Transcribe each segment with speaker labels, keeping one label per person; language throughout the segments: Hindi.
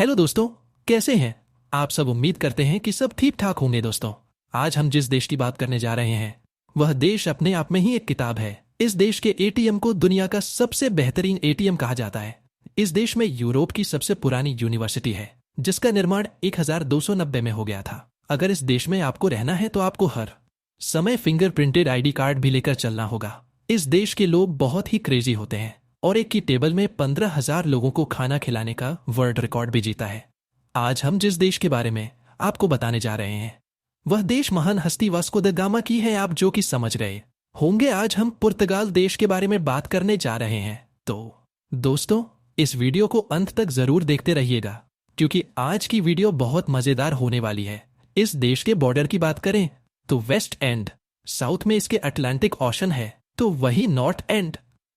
Speaker 1: हेलो दोस्तों, कैसे हैं आप सब। उम्मीद करते हैं कि सब ठीक ठाक होंगे। दोस्तों, आज हम जिस देश की बात करने जा रहे हैं वह देश अपने आप में ही एक किताब है। इस देश के एटीएम को दुनिया का सबसे बेहतरीन एटीएम कहा जाता है। इस देश में यूरोप की सबसे पुरानी यूनिवर्सिटी है जिसका निर्माण 1290 में हो गया था। अगर इस देश में आपको रहना है तो आपको हर समय फिंगर प्रिंटेड ID कार्ड भी लेकर चलना होगा। इस देश के लोग बहुत ही क्रेजी होते हैं और एक की टेबल में 15,000 लोगों को खाना खिलाने का वर्ल्ड रिकॉर्ड भी जीता है। आज हम जिस देश के बारे में आपको बताने जा रहे हैं वह देश महान हस्ती वास्को द गामा की है। आप जो कि समझ रहे होंगे, आज हम पुर्तगाल देश के बारे में बात करने जा रहे हैं। तो दोस्तों, इस वीडियो को अंत तक जरूर देखते रहिएगा क्योंकि आज की वीडियो बहुत मजेदार होने वाली है। इस देश के बॉर्डर की बात करें तो वेस्ट एंड, साउथ में इसके अटलांटिक ओशन है, तो वही नॉर्थ एंड,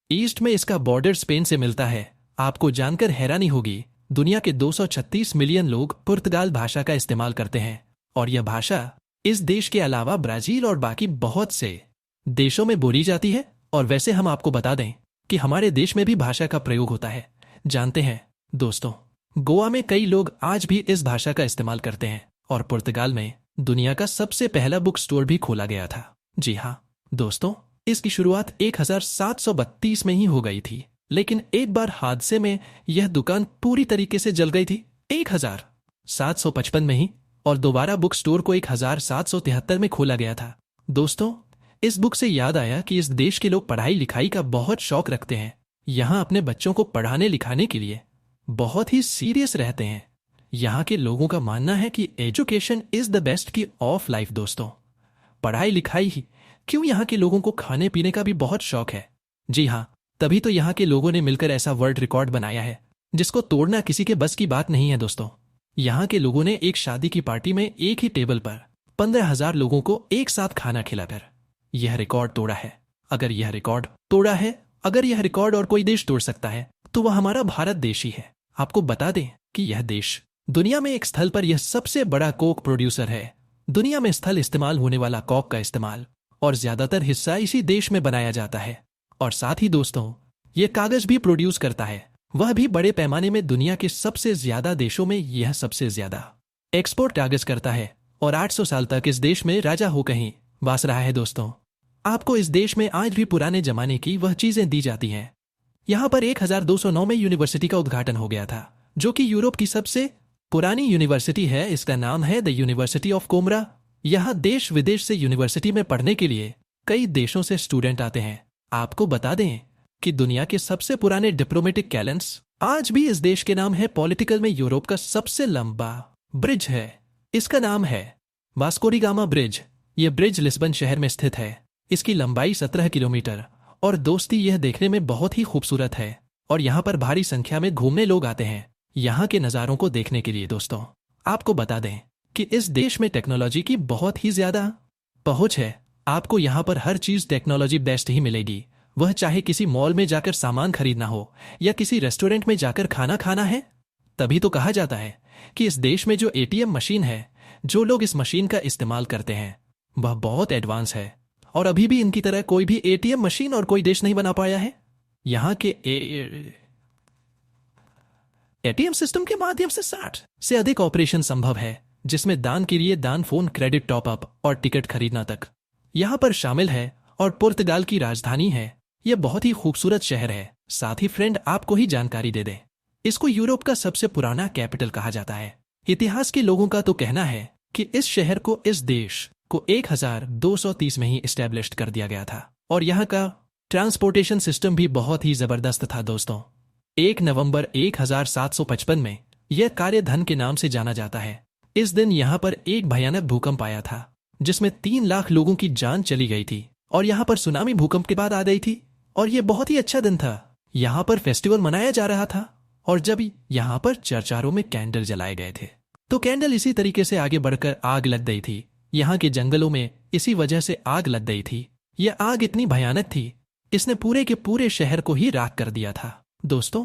Speaker 1: ईस्ट में इसका बॉर्डर स्पेन से मिलता है। आपको जानकर हैरानी होगी, दुनिया के 236 मिलियन लोग पुर्तगाल भाषा का इस्तेमाल करते हैं और यह भाषा इस देश के अलावा ब्राजील और बाकी बहुत से देशों में बोली जाती है। और वैसे हम आपको बता दें कि हमारे देश में भी भाषा का प्रयोग होता है। जानते हैं दोस्तों, गोवा में कई लोग आज भी इस भाषा का इस्तेमाल करते हैं और पुर्तगाल में दुनिया का सबसे पहला बुक स्टोर भी खोला गया था। जी हाँ दोस्तों, इसकी शुरुआत 1732 में ही हो गई थी, लेकिन एक बार हादसे में यह दुकान पूरी तरीके से जल गई थी 1755 में ही, और दोबारा बुक स्टोर को 1773 में खोला गया था। दोस्तों, इस बुक से याद आया कि इस देश के लोग पढ़ाई लिखाई का बहुत शौक रखते हैं। यहाँ अपने बच्चों को पढ़ाने लिखाने के लिए बहुत ही सीरियस रहते हैं। यहाँ के लोगों का मानना है कि एजुकेशन इज द बेस्ट की ऑफ लाइफ। दोस्तों, पढ़ाई लिखाई ही क्यों, यहाँ के लोगों को खाने पीने का भी बहुत शौक है। जी हाँ, तभी तो यहाँ के लोगों ने मिलकर ऐसा वर्ल्ड रिकॉर्ड बनाया है जिसको तोड़ना किसी के बस की बात नहीं है। दोस्तों, यहाँ के लोगों ने एक शादी की पार्टी में एक ही टेबल पर 15,000 लोगों को एक साथ खाना खिलाकर यह रिकॉर्ड तोड़ा है। अगर यह रिकॉर्ड तोड़ा है, अगर यह रिकॉर्ड और कोई देश तोड़ सकता है तो वह हमारा भारत देश ही है। आपको बता दें कि यह देश दुनिया में एक स्थल पर यह सबसे बड़ा कोक प्रोड्यूसर है। दुनिया में स्थल इस्तेमाल होने वाला कोक का इस्तेमाल और ज्यादातर हिस्सा इसी देश में बनाया जाता है। और साथ ही दोस्तों, यह कागज भी प्रोड्यूस करता है, वह भी बड़े पैमाने में। दुनिया के सबसे ज्यादा देशों में यह सबसे ज्यादा एक्सपोर्ट कागज करता है और 800 साल तक इस देश में राजा हो कहीं वास रहा है। दोस्तों, आपको इस देश में आज भी पुराने जमाने की वह चीजें दी जाती हैं। यहाँ पर 1209 में यूनिवर्सिटी का उद्घाटन हो गया था जो कि यूरोप की सबसे पुरानी यूनिवर्सिटी है। इसका नाम है द यूनिवर्सिटी ऑफ कोमरा। यहाँ देश विदेश से यूनिवर्सिटी में पढ़ने के लिए कई देशों से स्टूडेंट आते हैं। आपको बता दें कि दुनिया के सबसे पुराने डिप्लोमेटिक कैलेंस आज भी इस देश के नाम है। पॉलिटिकल में यूरोप का सबसे लंबा ब्रिज है, इसका नाम है वास्को डी गामा ब्रिज। यह ब्रिज लिस्बन शहर में स्थित है। इसकी लंबाई 17 किलोमीटर और दोस्ती यह देखने में बहुत ही खूबसूरत है और यहाँ पर भारी संख्या में घूमने लोग आते हैं यहाँ के नज़ारों को देखने के लिए। दोस्तों, आपको बता दें कि इस देश में टेक्नोलॉजी की बहुत ही ज्यादा पहुंच है। आपको यहाँ पर हर चीज टेक्नोलॉजी बेस्ड ही मिलेगी, वह चाहे किसी मॉल में जाकर सामान खरीदना हो या किसी रेस्टोरेंट में जाकर खाना खाना है। तभी तो कहा जाता है कि इस देश में जो ATM मशीन है, जो लोग इस मशीन का इस्तेमाल करते हैं वह बहुत एडवांस है और अभी भी इनकी तरह कोई भी ATM मशीन और कोई देश नहीं बना पाया है। यहाँ के ATM सिस्टम के माध्यम से 60 से अधिक ऑपरेशन संभव है, जिसमें दान के लिए दान, फोन, क्रेडिट, टॉपअप और टिकट खरीदना तक यहाँ पर शामिल है। और पुर्तगाल की राजधानी है। यह बहुत ही खूबसूरत शहर है। साथ ही फ्रेंड, आपको ही जानकारी दे दें, इसको यूरोप का सबसे पुराना कैपिटल कहा जाता है। इतिहास के लोगों का तो कहना है कि इस शहर को, इस देश को 1230 में ही एस्टेब्लिश कर दिया गया था और यहाँ का ट्रांसपोर्टेशन सिस्टम भी बहुत ही जबरदस्त था। दोस्तों, 1 नवंबर 1755 में यह कार्य धन के नाम से जाना जाता है। इस दिन यहाँ पर एक भयानक भूकंप आया था जिसमें 3 लाख लोगों की जान चली गई थी और यहाँ पर सुनामी भूकंप के बाद आ गई थी। और यह बहुत ही अच्छा दिन था। यहाँ पर फेस्टिवल मनाया जा रहा था और जब यहाँ पर चर्चारों में कैंडल जलाए गए थे तो कैंडल इसी तरीके से आगे बढ़कर आग लग गई थी। यहाँ के जंगलों में इसी वजह से आग लग गई थी। यह आग इतनी भयानक थी, इसने पूरे के पूरे शहर को ही राख कर दिया था। दोस्तों,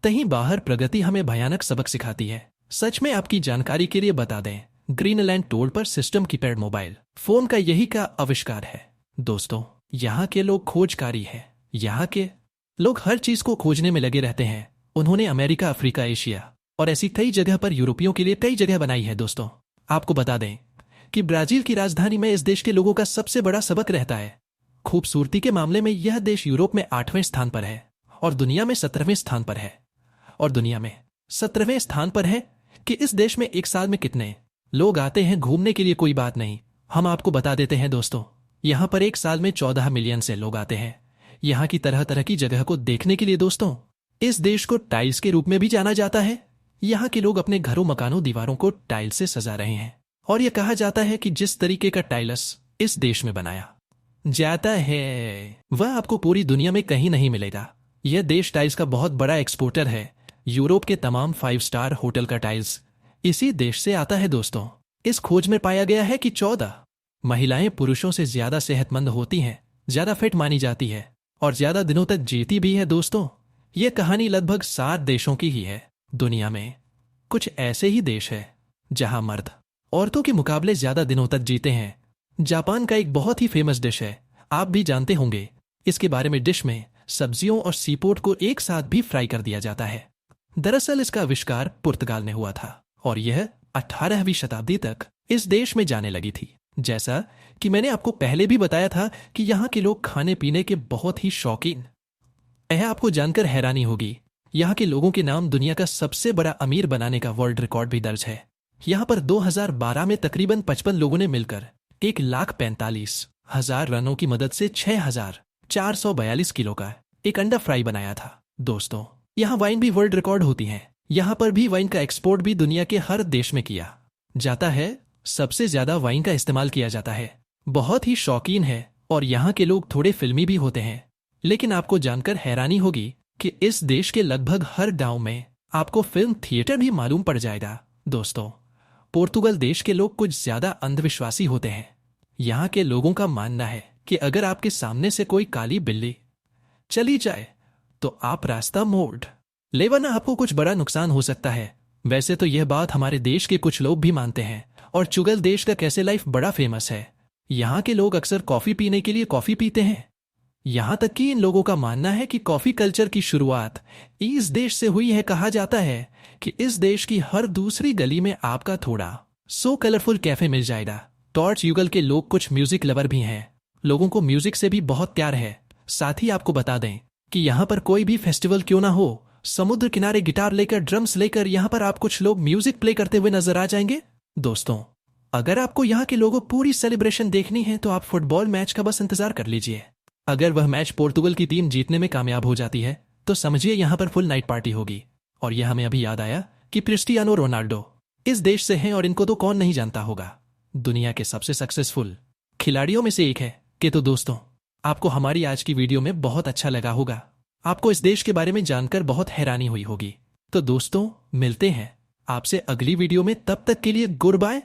Speaker 1: कहीं बाहर प्रगति हमें भयानक सबक सिखाती है। सच में आपकी जानकारी के लिए बता दें, ग्रीनलैंड तोड़ पर सिस्टम कीपैड मोबाइल फोन का यही का आविष्कार है। दोस्तों, यहाँ के लोग खोजकारी है। यहाँ के लोग हर चीज को खोजने में लगे रहते हैं। उन्होंने अमेरिका, अफ्रीका, एशिया और ऐसी कई जगह पर यूरोपियों के लिए कई जगह बनाई है दोस्तों। आपको बता दें कि ब्राजील की राजधानी में इस देश के लोगों का सबसे बड़ा सबक रहता है। खूबसूरती के मामले में यह देश यूरोप में 8वें स्थान पर है और दुनिया में 17वें स्थान पर है। और दुनिया में 17वें स्थान पर है कि इस देश में एक साल में कितने लोग आते हैं घूमने के लिए कोई बात नहीं, हम आपको बता देते हैं दोस्तों। यहाँ पर एक साल में 14 मिलियन से लोग आते हैं यहाँ की तरह तरह की जगह को देखने के लिए दोस्तों। इस देश को टाइल्स के रूप में भी जाना जाता है। यहाँ के लोग अपने घरों मकानों दीवारों को टाइल से सजा रहे हैं और यह कहा जाता है कि जिस तरीके का टाइल्स इस देश में बनाया जाता है वह आपको पूरी दुनिया में कहीं नहीं मिलेगा। यह देश टाइल्स का बहुत बड़ा एक्सपोर्टर है। यूरोप के तमाम 5 स्टार होटल का टाइल्स इसी देश से आता है दोस्तों। इस खोज में पाया गया है कि 14 महिलाएं पुरुषों से ज्यादा सेहतमंद होती हैं, ज्यादा फिट मानी जाती है और ज्यादा दिनों तक जीती भी है दोस्तों। यह कहानी लगभग 7 देशों की ही है। दुनिया में कुछ ऐसे ही देश है जहां मर्द औरतों के मुकाबले ज्यादा दिनों तक जीते हैं। जापान का एक बहुत ही फेमस डिश है, आप भी जानते होंगे। इसके बारे में डिश में सब्जियों और सीपोर्ट को एक साथ भी फ्राई कर दिया जाता है। दरअसल इसका आविष्कार पुर्तगाल में हुआ था और यह 18वीं शताब्दी तक इस देश में जाने लगी थी। जैसा कि मैंने आपको पहले भी बताया था कि यहाँ के लोग खाने पीने के बहुत ही शौकीन। यह आपको जानकर हैरानी होगी, यहाँ के लोगों के नाम दुनिया का सबसे बड़ा अमीर बनाने का वर्ल्ड रिकॉर्ड भी दर्ज है। यहाँ पर 2012 में तकरीबन 55 लोगों ने मिलकर 1,45,000 रनों की मदद से 6,442 किलो का एक अंडा फ्राई बनाया था दोस्तों। यहाँ वाइन भी वर्ल्ड रिकॉर्ड होती है। यहाँ पर भी वाइन का एक्सपोर्ट भी दुनिया के हर देश में किया जाता है। सबसे ज्यादा वाइन का इस्तेमाल किया जाता है। बहुत ही शौकीन है और यहाँ के लोग थोड़े फिल्मी भी होते हैं। लेकिन आपको जानकर हैरानी होगी कि इस देश के लगभग हर गांव में आपको फिल्म थिएटर भी मालूम पड़ जाएगा दोस्तों। पोर्तुगल देश के लोग कुछ ज्यादा अंधविश्वासी होते हैं। यहाँ के लोगों का मानना है कि अगर आपके सामने से कोई काली बिल्ली चली जाए तो आप रास्ता मोड़ ले, वरना आपको कुछ बड़ा नुकसान हो सकता है। वैसे तो यह बात हमारे देश के कुछ लोग भी मानते हैं और चुगल देश का कैसे लाइफ बड़ा फेमस है। यहाँ के लोग अक्सर कॉफी पीने के लिए कॉफी पीते हैं। यहाँ तक कि इन लोगों का मानना है कि कॉफी कल्चर की शुरुआत इस देश से हुई है। कहा जाता है कि इस देश की हर दूसरी गली में आपका थोड़ा सो कलरफुल कैफे मिल जाएगा। टॉर्च युगल के लोग कुछ म्यूजिक लवर भी हैं। लोगों को म्यूजिक से भी बहुत प्यार है। साथ ही आपको बता दें कि यहाँ पर कोई भी फेस्टिवल क्यों ना हो, समुद्र किनारे गिटार लेकर ड्रम्स लेकर यहाँ पर आप कुछ लोग म्यूजिक प्ले करते हुए नजर आ जाएंगे दोस्तों। अगर आपको यहाँ के लोगों पूरी सेलिब्रेशन देखनी है तो आप फुटबॉल मैच का बस इंतजार कर लीजिए। अगर वह मैच पोर्तुगल की टीम जीतने में कामयाब हो जाती है तो समझिए यहाँ पर फुल नाइट पार्टी होगी। और यह हमें अभी याद आया कि क्रिस्टियानो रोनाल्डो इस देश से हैं और इनको तो कौन नहीं जानता होगा। दुनिया के सबसे सक्सेसफुल खिलाड़ियों में से एक है। कि तो दोस्तों आपको हमारी आज की वीडियो में बहुत अच्छा लगा होगा। आपको इस देश के बारे में जानकर बहुत हैरानी हुई होगी। तो दोस्तों मिलते हैं आपसे अगली वीडियो में। तब तक के लिए गुड बाय।